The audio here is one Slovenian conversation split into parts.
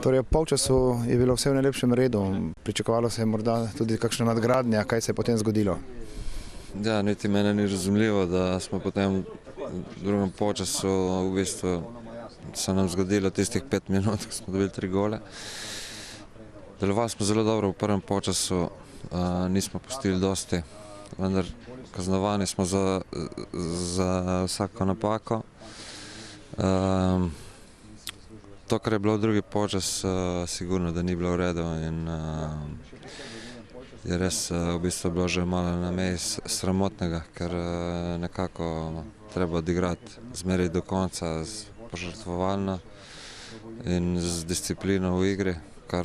Torej, v polčasu je bilo vse v najlepšem redu, pričakovalo se je morda tudi kakšna nadgradnja, kaj se je potem zgodilo? Ja, niti mene ni razumljivo, da smo potem v drugem polčasu v bistvu se nam zgodilo tistih 5 minut, ko smo dobili 3 gole. Delovali smo zelo dobro v prvem polčasu, nismo pustili dosti, vendar kaznovani smo za vsako napako. To, kar je bilo v drugi polčas, sigurno, da ni bilo v redu in je res v bistvu bilo že malo na meji sramotnega, ker nekako treba odigrati zmeraj do konca, požrtvovalno in z disciplino v igri, kar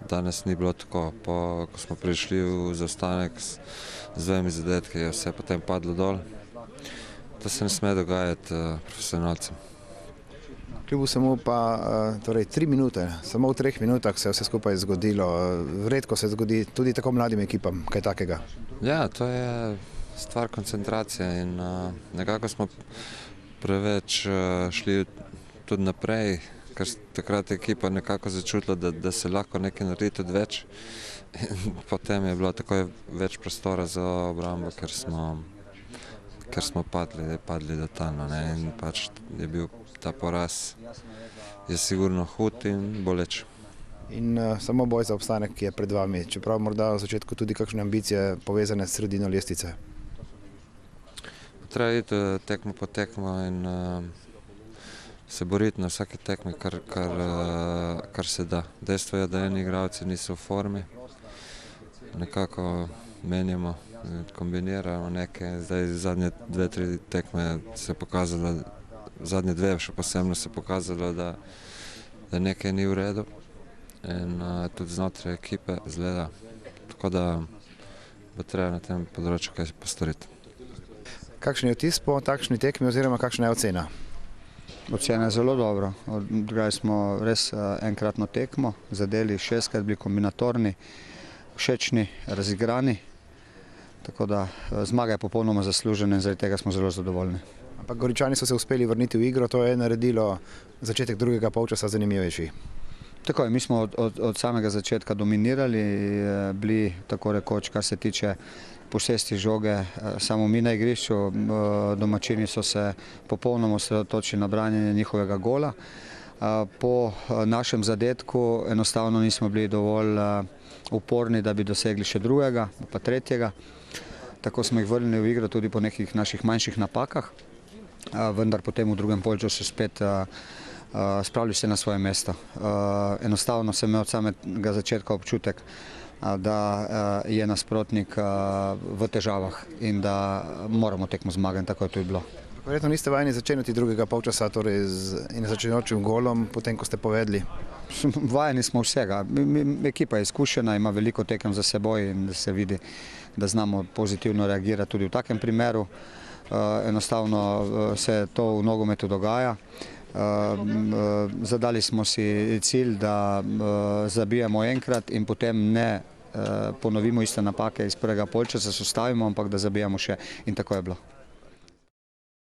danes ni bilo tako. Ko smo prišli v zaostanek z 2 zadetki, je vse potem padlo dol. To se ne sme dogajati profesionalcem. Kljub vsemu pa torej 3 minute, samo v 3 minutah se je vse skupaj zgodilo. Redko se zgodi tudi tako mladim ekipam kaj takega. Ja, to je stvar koncentracije in nekako smo preveč šli tudi naprej, ker takrat je ekipa nekako začutila, da se lahko nekaj naredi tudi več. In potem je bilo takoj več prostora za obrambo, ker smo padli totalno, in pač je bil ta poraz je sigurno hud in boleč. In samo boj za obstanek je pred vami, čeprav morda v začetku tudi kakšne ambicije povezane s sredino lestvice. Treba iti tekmo po tekmo in se boriti na vsaki tekmi, kar se da. Dejstvo je, da eni igralci niso v formi, nekako menjamo, kombiniramo nekaj. Zdaj zadnje 2-3 tekme se je pokazalo, zadnje 2 še posebno se je pokazalo, da nekaj ni v redu in tudi znotraj ekipe zgleda, tako da bo treba na tem področju kaj postoriti. Kakšen je vtis po takšni tekmi oziroma kakšna je ocena? Ocena je zelo dobro. Odigrali smo res enkratno tekmo, zadeli 6-krat, bili kombinatorni, všečni, razigrani, tako da zmaga je popolnoma zaslužena in zaradi tega smo zelo zadovoljni. Ampak Goričani so se uspeli vrniti v igro, to je naredilo začetek drugega polčasa zanimivejši. Tako je, mi smo od samega začetka dominirali, bili tako rekoč, kar se tiče posesti žoge, samo mi na igrišču, domačini so se popolnoma osredotočili na branjenje njihovega gola. Po našem zadetku enostavno nismo bili dovolj uporni, da bi dosegli še drugega, pa tretjega. Tako smo jih vrnili v igro tudi po nekih naših manjših napakah, vendar potem v drugem polčasu spet spravili se na svoje mesto. Enostavno sem imel od samega začetka občutek, da je nasprotnik v težavah in da moramo tekmo zmagati, tako je tudi bilo. Verjetno niste vajeni začenjati drugega polčasa in začenjajočim golom, potem ko ste povedali? Vajeni smo vsega. Ekipa je izkušena, ima veliko tekem za seboj in se vidi, da znamo pozitivno reagirati tudi v takem primeru. Enostavno se to v nogometu dogaja. Zadali smo si cilj, da zabijemo enkrat in potem ne ponovimo iste napake iz prvega polčasa, se ustavimo, ampak da zabijamo še in tako je bilo.